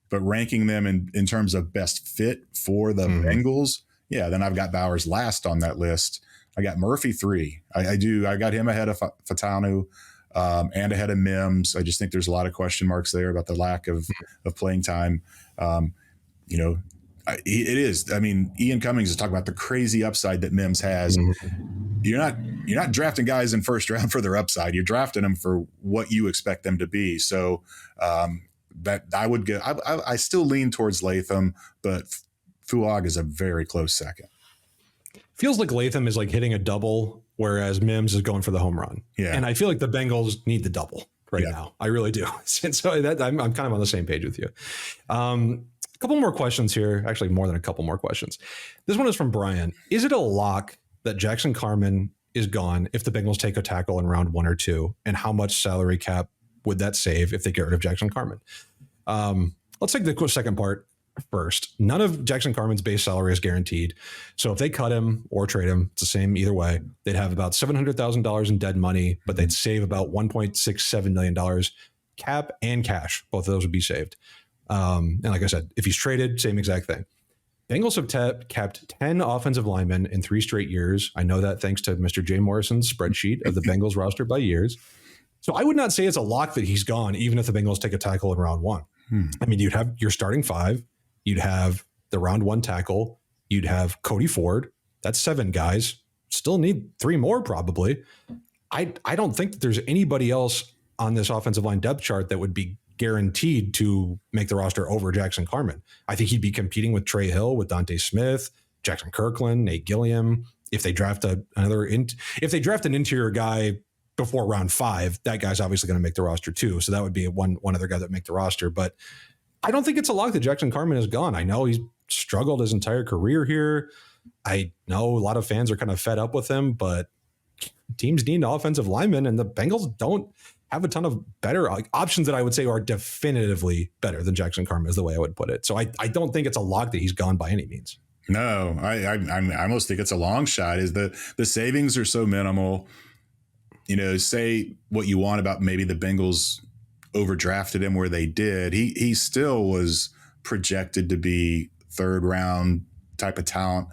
but ranking them in terms of best fit for the Bengals, yeah, then I've got Bowers last on that list. I got Murphy 3. I got him ahead of Fautanu. And ahead of Mims. I just think there's a lot of question marks there about the lack of playing time. It is. I mean, Ian Cummings is talking about the crazy upside that Mims has. You're not drafting guys in first round for their upside. You're drafting them for what you expect them to be. So that I would get. I still lean towards Latham, but Fuaga is a very close second. Feels like Latham is like hitting a double, whereas Mims is going for the home run. Yeah. And I feel like the Bengals need the double right now. I really do. And so I'm kind of on the same page with you. A couple more questions here. Actually, more than a couple more questions. This one is from Brian. Is it a lock that Jackson Carman is gone if the Bengals take a tackle in round 1 or 2? And how much salary cap would that save if they get rid of Jackson Carman? Let's take the second part first. None of Jackson Carman's base salary is guaranteed. So if they cut him or trade him, it's the same either way. They'd have about $700,000 in dead money, but they'd save about $1.67 million cap and cash. Both of those would be saved. And like I said, if he's traded, same exact thing. Bengals have kept 10 offensive linemen in 3 straight years. I know that thanks to Mr. Jay Morrison's spreadsheet of the Bengals roster by years. So I would not say it's a lock that he's gone, even if the Bengals take a tackle in round 1. I mean, you'd have your starting 5. You'd have the round 1 tackle. You'd have Cody Ford. That's 7 guys. Still need 3 more probably. I don't think that there's anybody else on this offensive line depth chart that would be guaranteed to make the roster over Jackson Carman. I think he'd be competing with Trey Hill, with Dante Smith, Jackson Kirkland, Nate Gilliam. If they draft an interior guy before round 5, that guy's obviously going to make the roster too. So that would be one other guy that make the roster. But I don't think it's a lock that Jackson Carman is gone. I know he's struggled his entire career here. I know a lot of fans are kind of fed up with him, but teams need offensive linemen, and the Bengals don't have a ton of better options that I would say are definitively better than Jackson Carman is the way I would put it. So I don't think it's a lock that he's gone by any means. No, I almost think it's a long shot. Is the savings are so minimal. Say what you want about maybe the Bengals overdrafted him where they did. He still was projected to be 3rd round type of talent.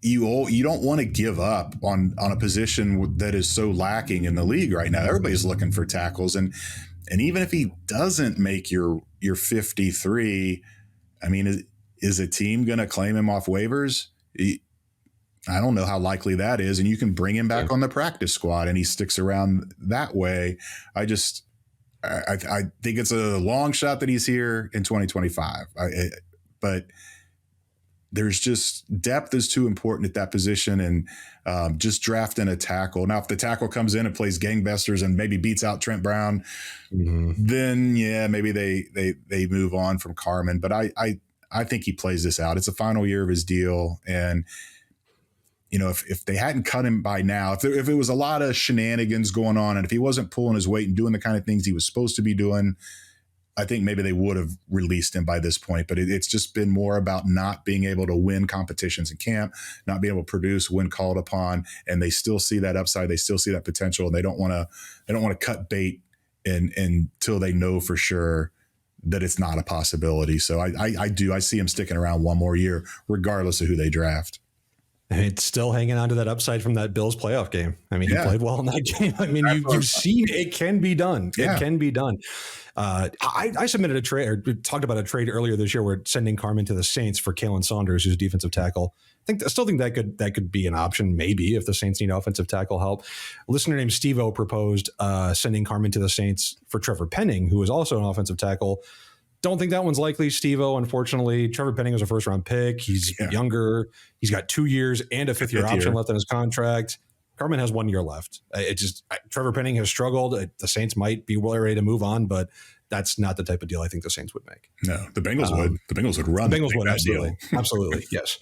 You don't want to give up on a position that is so lacking in the league right now. Everybody's looking for tackles, and even if he doesn't make your 53, I mean, is a team going to claim him off waivers? I don't know how likely that is. And you can bring him back on the practice squad and he sticks around that way. I think it's a long shot that he's here in 2025. But there's just depth is too important at that position, and just drafting a tackle. Now, if the tackle comes in and plays gangbusters and maybe beats out Trent Brown, then yeah, maybe they move on from Carman. But I think he plays this out. It's the final year of his deal, and if they hadn't cut him by now, if it was a lot of shenanigans going on, and if he wasn't pulling his weight and doing the kind of things he was supposed to be doing, I think maybe they would have released him by this point. But it's just been more about not being able to win competitions in camp, not being able to produce when called upon, and they still see that upside, they still see that potential, and they don't want to cut bait until they know for sure that it's not a possibility. So I see him sticking around one more year, regardless of who they draft. It's still hanging on to that upside from that Bills playoff game. I mean, he played well in that game. I mean, you've seen it can be done. Yeah. It can be done. I submitted a trade, or talked about a trade earlier this year. We're sending Carmen to the Saints for Kalen Saunders, who's defensive tackle. I still think that could be an option, maybe, if the Saints need offensive tackle help. A listener named Steve-O proposed sending Carmen to the Saints for Trevor Penning, who is also an offensive tackle. Don't think that one's likely, Steve-O. Unfortunately, Trevor Penning was a first-round pick. He's younger. He's got 2 years and a fifth-year option left on his contract. Carmen has 1 year left. Trevor Penning has struggled. The Saints might be ready to move on, but that's not the type of deal I think the Saints would make. No, the Bengals would. The Bengals would run. The Bengals would, absolutely. Absolutely, yes.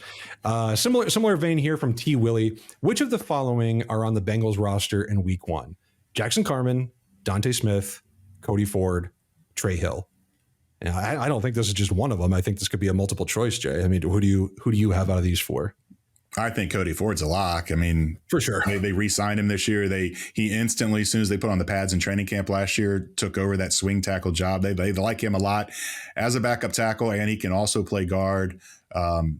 Similar vein here from T. Willie. Which of the following are on the Bengals roster in week 1? Jackson Carman, Dante Smith, Cody Ford, Trey Hill. I don't think this is just one of them. I think this could be a multiple choice, Jay. I mean, who do you have out of these 4? I think Cody Ford's a lock. I mean, for sure. They re-signed him this year. He instantly, as soon as they put on the pads in training camp last year, took over that swing tackle job. They like him a lot as a backup tackle, and he can also play guard.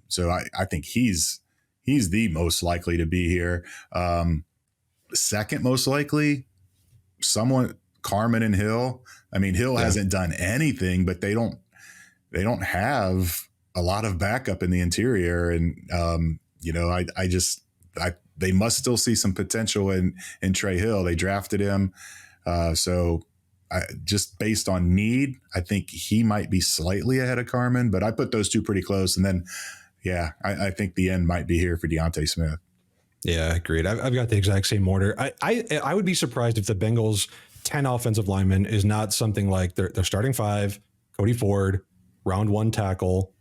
So I think he's the most likely to be here. Second most likely, someone Carmen and Hill. I mean, Hill hasn't done anything, but they don't have a lot of backup in the interior, and they must still see some potential in Trey Hill. They drafted him. So just based on need, I think he might be slightly ahead of Carmen, but I put those two pretty close. And then, I think the end might be here for Deontay Smith. Yeah, agreed. I've got the exact same order. I would be surprised if the Bengals 10 offensive linemen is not something like their starting 5, Cody Ford, round 1 tackle,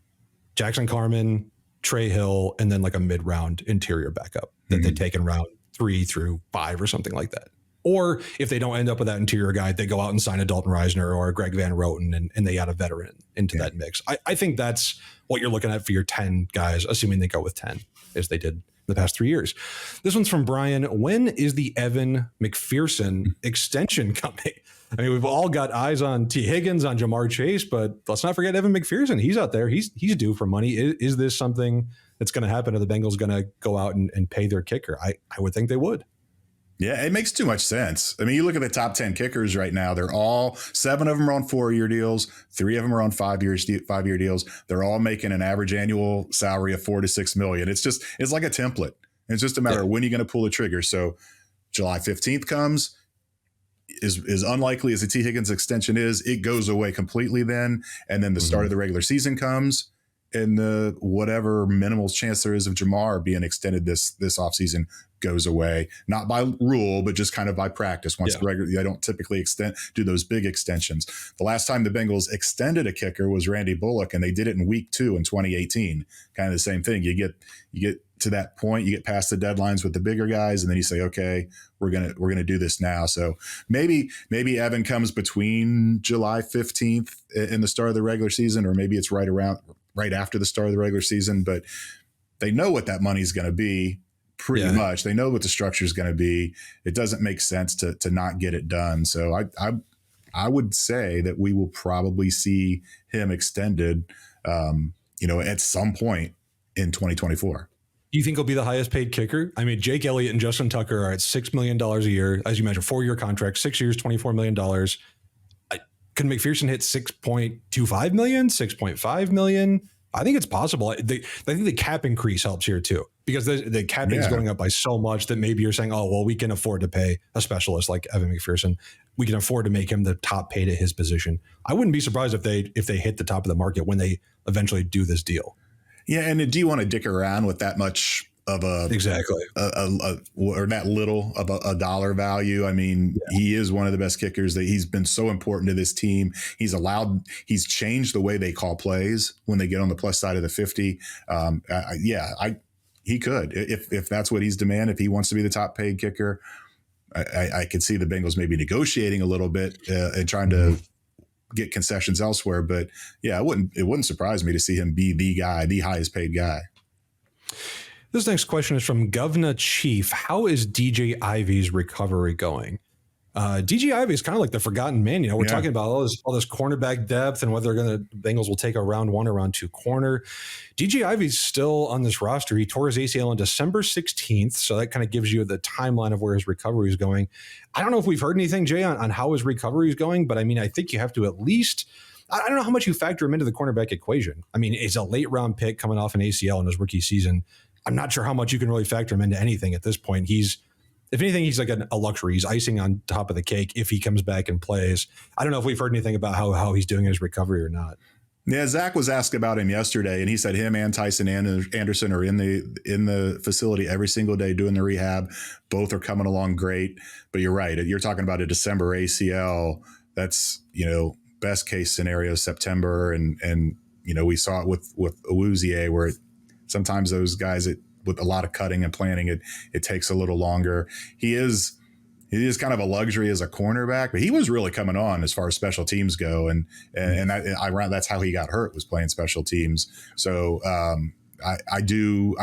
Jackson Carman, Trey Hill, and then like a mid-round interior backup that they take in round 3 through 5 or something like that. Or if they don't end up with that interior guy, they go out and sign a Dalton Reisner or a Greg Van Roten and they add a veteran into that mix. I think that's what you're looking at for your 10 guys, assuming they go with 10, as they did the past 3 years. This one's from Brian. When is the Evan McPherson extension coming? I mean, we've all got eyes on Tee Higgins, on Jamar Chase, but let's not forget Evan McPherson. He's out there. He's due for money. Is this something that's going to happen? Are the Bengals going to go out and pay their kicker? I would think they would. Yeah, it makes too much sense. I mean, you look at the top 10 kickers right now. They're all 7 of them are on 4-year deals. 3 of them are on 5-year deals. They're all making an average annual salary of $4 to $6 million. It's like a template. It's just a matter of when you're going to pull the trigger. So July 15th comes, is unlikely as the Tee Higgins extension is, it goes away completely then. And then the start of the regular season comes, and the whatever minimal chance there is of Jamar being extended this offseason goes away, not by rule, but just kind of by practice. Once the regular, they don't typically do those big extensions. The last time the Bengals extended a kicker was Randy Bullock, and they did it in week 2 in 2018. Kind of the same thing. You get to that point, you get past the deadlines with the bigger guys, and then you say, okay, we're gonna do this now. So maybe Evan comes between July 15th and the start of the regular season, or maybe it's right after the start of the regular season. But they know what that money is going to be. Pretty much. They know what the structure is going to be. It doesn't make sense to not get it done. So I would say that we will probably see him extended, at some point in 2024. Do you think he'll be the highest paid kicker? I mean, Jake Elliott and Justin Tucker are at $6 million a year. As you mentioned, 4-year contract, 6 years, $24 million. Could McPherson hit 6.25 million, 6.5 million? I think it's possible. I think the cap increase helps here too, because the cap is going up by so much that maybe you're saying, oh, well, we can afford to pay a specialist like Evan McPherson. We can afford to make him the top paid at his position. I wouldn't be surprised if they hit the top of the market when they eventually do this deal. Yeah, and do you want to dick around with that much of or that little of a dollar value? I mean, he is one of the best kickers. That he's been so important to this team. He's changed the way they call plays when they get on the plus side of the 50. He could, if that's what he's demanding, if he wants to be the top paid kicker. I could see the Bengals maybe negotiating a little bit and trying to get concessions elsewhere. But yeah, it wouldn't surprise me to see him be the guy, the highest paid guy. This next question is from Governor Chief. How is DJ Ivy's recovery going? DJ Ivey is kind of like the forgotten man. We're talking about all this cornerback depth and whether Bengals will take a round 1 or round 2 corner. DJ Ivey's still on this roster. He tore his ACL on December 16th. So that kind of gives you the timeline of where his recovery is going. I don't know if we've heard anything, Jay, on how his recovery is going, but I mean, I think you have to at least, I don't know how much you factor him into the cornerback equation. I mean, he's a late round pick coming off an ACL in his rookie season. I'm not sure how much you can really factor him into anything at this point. If anything, he's like a luxury. He's icing on top of the cake if he comes back and plays. I don't know if we've heard anything about how he's doing in his recovery or not. Yeah, Zach was asked about him yesterday, and he said him and Tyson Anderson are in the facility every single day doing the rehab. Both are coming along great. But you're right. You're talking about a December ACL. That's, best case scenario September, and we saw it with Awuzie, where sometimes those guys with a lot of cutting and planning, it takes a little longer. He is kind of a luxury as a cornerback, but he was really coming on as far as special teams go, and that's how he got hurt, was playing special teams. So I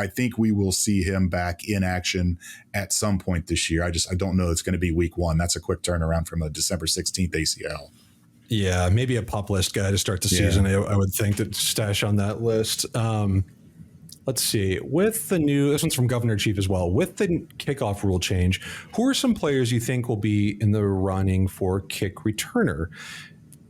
think we will see him back in action at some point this year. I don't know it's going to be week 1. That's a quick turnaround from a December 16th ACL. Yeah, maybe a pop list guy to start the season. I would think to stash on that list. Let's see. This one's from Governor Chief as well. With the kickoff rule change, who are some players you think will be in the running for kick returner?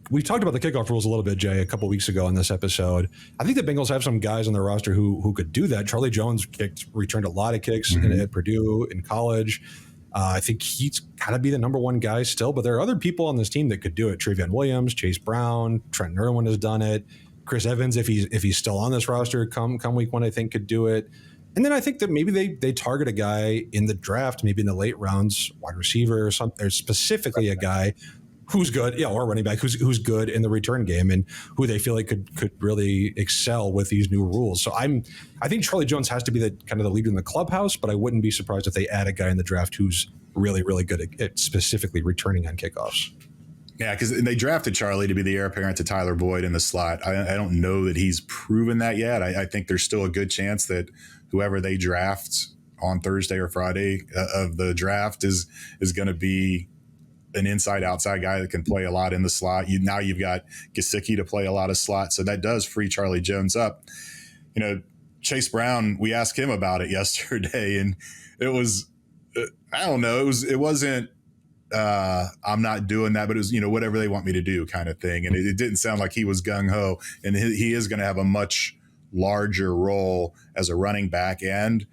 We talked about the kickoff rules a little bit, Jay, a couple weeks ago on this episode. I think the Bengals have some guys on their roster who could do that. Charlie Jones returned a lot of kicks at Purdue in college. I think he's got to be the number 1 guy still, but there are other people on this team that could do it. Travion Williams, Chase Brown, Trent Irwin has done it. Chris Evans, if he's still on this roster come week 1, I think could do it. And then I think that maybe they target a guy in the draft, maybe in the late rounds, wide receiver or something. There's specifically a guy who's good, or running back who's good in the return game and who they feel like could really excel with these new rules. So I think Charlie Jones has to be the kind of the leader in the clubhouse, but I wouldn't be surprised if they add a guy in the draft who's really, really good at specifically returning on kickoffs. Yeah, because they drafted Charlie to be the heir apparent to Tyler Boyd in the slot. I don't know that he's proven that yet. I think there's still a good chance that whoever they draft on Thursday or Friday of the draft is going to be an inside-outside guy that can play a lot in the slot. Now you've got Gesicki to play a lot of slot, so that does free Charlie Jones up. Chase Brown, we asked him about it yesterday, and it was, I don't know, it wasn't, I'm not doing that, but it was, whatever they want me to do kind of thing. And it didn't sound like he was gung-ho, and he is going to have a much larger role as a running back. And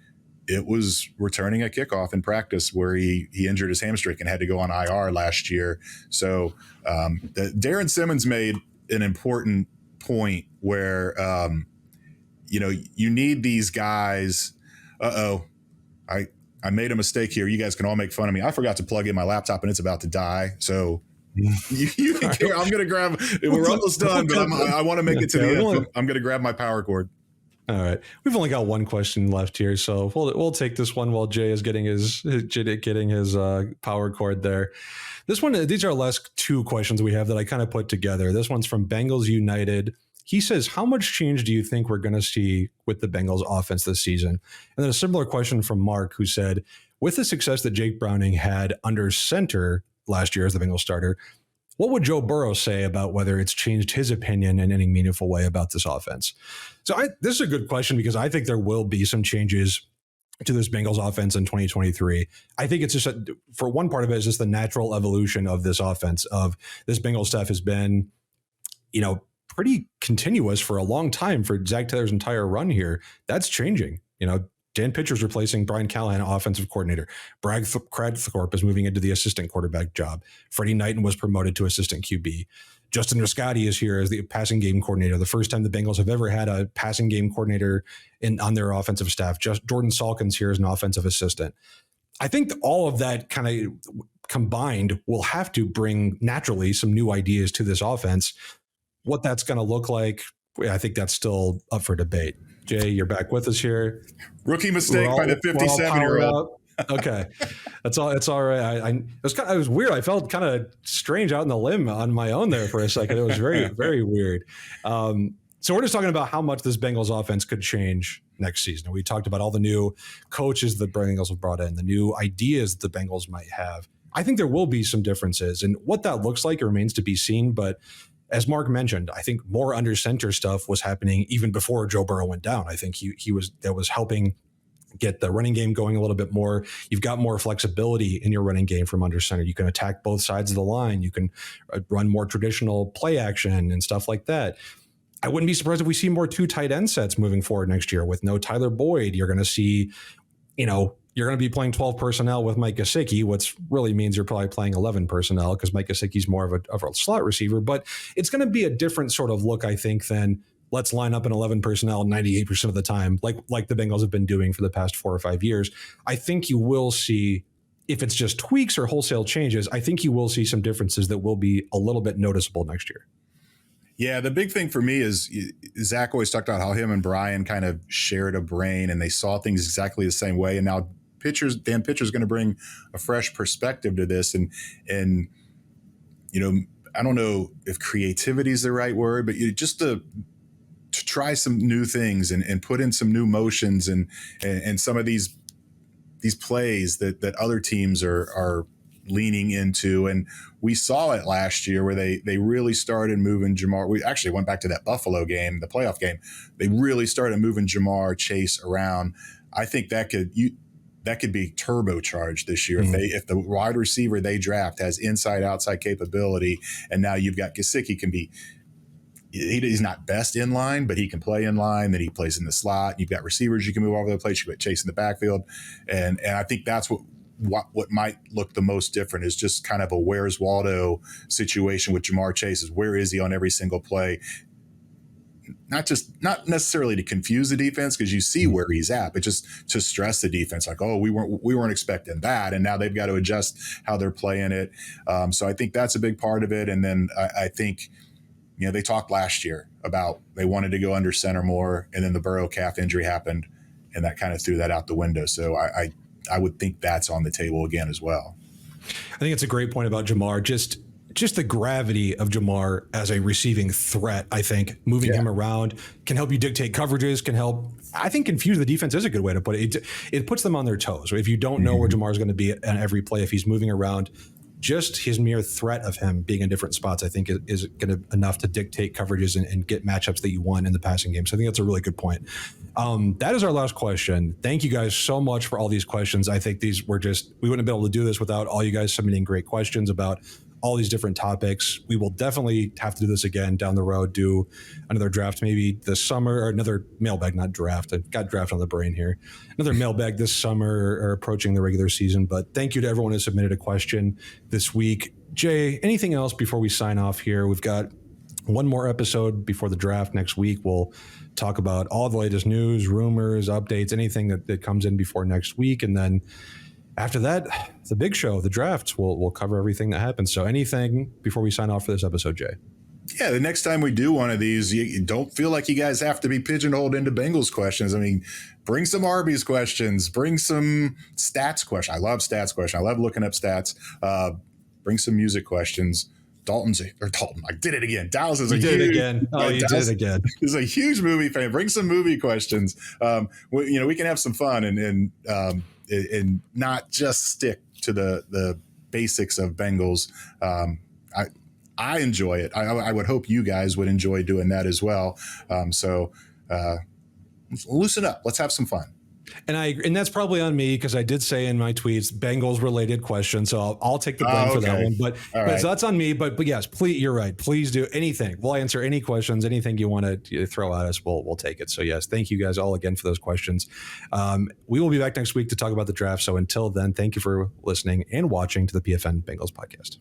it was returning a kickoff in practice where he injured his hamstring and had to go on IR last year. So Darren Simmons made an important point where, you need these guys. I made a mistake here. You guys can all make fun of me. I forgot to plug in my laptop and it's about to die. So you can care. I'm going to grab, we're almost done, but I want to make it to the end. I'm going to grab my power cord. All right. We've only got one question left here, so we'll take this one while Jay is getting his power cord there. These are the last 2 questions we have that I kind of put together. This one's from Bengals United. He says, how much change do you think we're going to see with the Bengals offense this season? And then a similar question from Mark, who said, with the success that Jake Browning had under center last year as the Bengals starter, what would Joe Burrow say about whether it's changed his opinion in any meaningful way about this offense? So this is a good question because I think there will be some changes to this Bengals offense in 2023. I think it's just, for one part of it, is just the natural evolution of this offense. Of this Bengals staff has been, pretty continuous for a long time for Zach Taylor's entire run here. That's changing. Dan Pitcher's replacing Brian Callahan, offensive coordinator. Brad Thorpe is moving into the assistant quarterback job. Freddie Knighton was promoted to assistant QB. Justin Riscotti is here as the passing game coordinator. The first time the Bengals have ever had a passing game coordinator on their offensive staff. Just Jordan Salkin's here as an offensive assistant. I think all of that kind of combined will have to bring naturally some new ideas to this offense. What that's going to look like, I think that's still up for debate. Jay, you're back with us here. Rookie mistake by the 57-year-old. Okay, that's all. It's all right. It was weird. I felt kind of strange out in the limb on my own there for a second. It was very, very weird. So we're just talking about how much this Bengals offense could change next season. And we talked about all the new coaches the Bengals have brought in, the new ideas the Bengals might have. I think there will be some differences, and what that looks like remains to be seen. But as Mark mentioned, I think more under center stuff was happening even before Joe Burrow went down. I think he was helping get the running game going a little bit more. You've got more flexibility in your running game from under center. You can attack both sides of the line. You can run more traditional play action and stuff like that. I wouldn't be surprised if we see more 2 tight end sets moving forward next year with no Tyler Boyd. You're going to see, you're going to be playing 12 personnel with Mike Gesicki, which really means you're probably playing 11 personnel because Mike Gesicki's more of a slot receiver. But it's going to be a different sort of look, I think, than let's line up in 11 personnel 98% of the time, like the Bengals have been doing for the past 4 or 5 years. I think you will see, if it's just tweaks or wholesale changes, I think you will see some differences that will be a little bit noticeable next year. Yeah, the big thing for me is Zach always talked about how him and Brian kind of shared a brain and they saw things exactly the same way. And now Dan Pitcher's going to bring a fresh perspective to this. And I don't know if creativity is the right word, but just to try some new things and put in some new motions and some of these plays that other teams are leaning into. And we saw it last year where they really started moving Jamar. We actually went back to that Buffalo game, the playoff game. They really started moving Jamar Chase around. I think that could be turbocharged this year. If the wide receiver they draft has inside outside capability, and now you've got Gesicki he's not best in line, but he can play in line. Then he plays in the slot. You've got receivers you can move all over the place. You've got Chase in the backfield, and I think that's what might look the most different is just kind of a where's Waldo situation with Jamar Chase. Is where is he on every single play? Not necessarily to confuse the defense because you see where he's at, but just to stress the defense, like, oh, we weren't expecting that, and now they've got to adjust how they're playing it. So I think that's a big part of it. And then I think, they talked last year about they wanted to go under center more, and then the Burrow calf injury happened, and that kind of threw that out the window. So I would think that's on the table again as well. I think it's a great point about Jamar. Just the gravity of Jamar as a receiving threat, I think, moving him around can help you dictate coverages, can help, I think, confuse the defense is a good way to put it. It puts them on their toes. If you don't know where Jamar is going to be on every play, if he's moving around, just his mere threat of him being in different spots, I think, is going to enough to dictate coverages and get matchups that you want in the passing game. So I think that's a really good point. That is our last question. Thank you guys so much for all these questions. I think we wouldn't have been able to do this without all you guys submitting great questions about all these different topics. We will definitely have to do this again down the road, do another draft maybe this summer, or another mailbag, not draft. I got draft on the brain here. Another mailbag this summer or approaching the regular season. But thank you to everyone who submitted a question this week. Jay, anything else before we sign off here? We've got one more episode before the draft next week. We'll talk about all the latest news, rumors, updates, anything that comes in before next week. And then after that, the big show, the draft, we'll cover everything that happens. So anything before we sign off for this episode, Jay? Yeah, the next time we do one of these, you don't feel like you guys have to be pigeonholed into Bengals questions. I mean, bring some Arby's questions, bring some stats questions. I love stats questions. I love looking up stats. Bring some music questions. Dalton, I did it again. Dallas is you did it again. He's a huge movie fan. Bring some movie questions. We can have some fun and not just stick to the basics of Bengals. I enjoy it. I would hope you guys would enjoy doing that as well. So loosen up. Let's have some fun. And that's probably on me because I did say in my tweets Bengals related questions, so I'll take the blame for that one. But so that's on me. But yes, please, you're right. Please do anything. We'll answer any questions, anything you want to throw at us. We'll take it. So yes, thank you guys all again for those questions. We will be back next week to talk about the draft. So until then, thank you for listening and watching to the PFN Bengals podcast.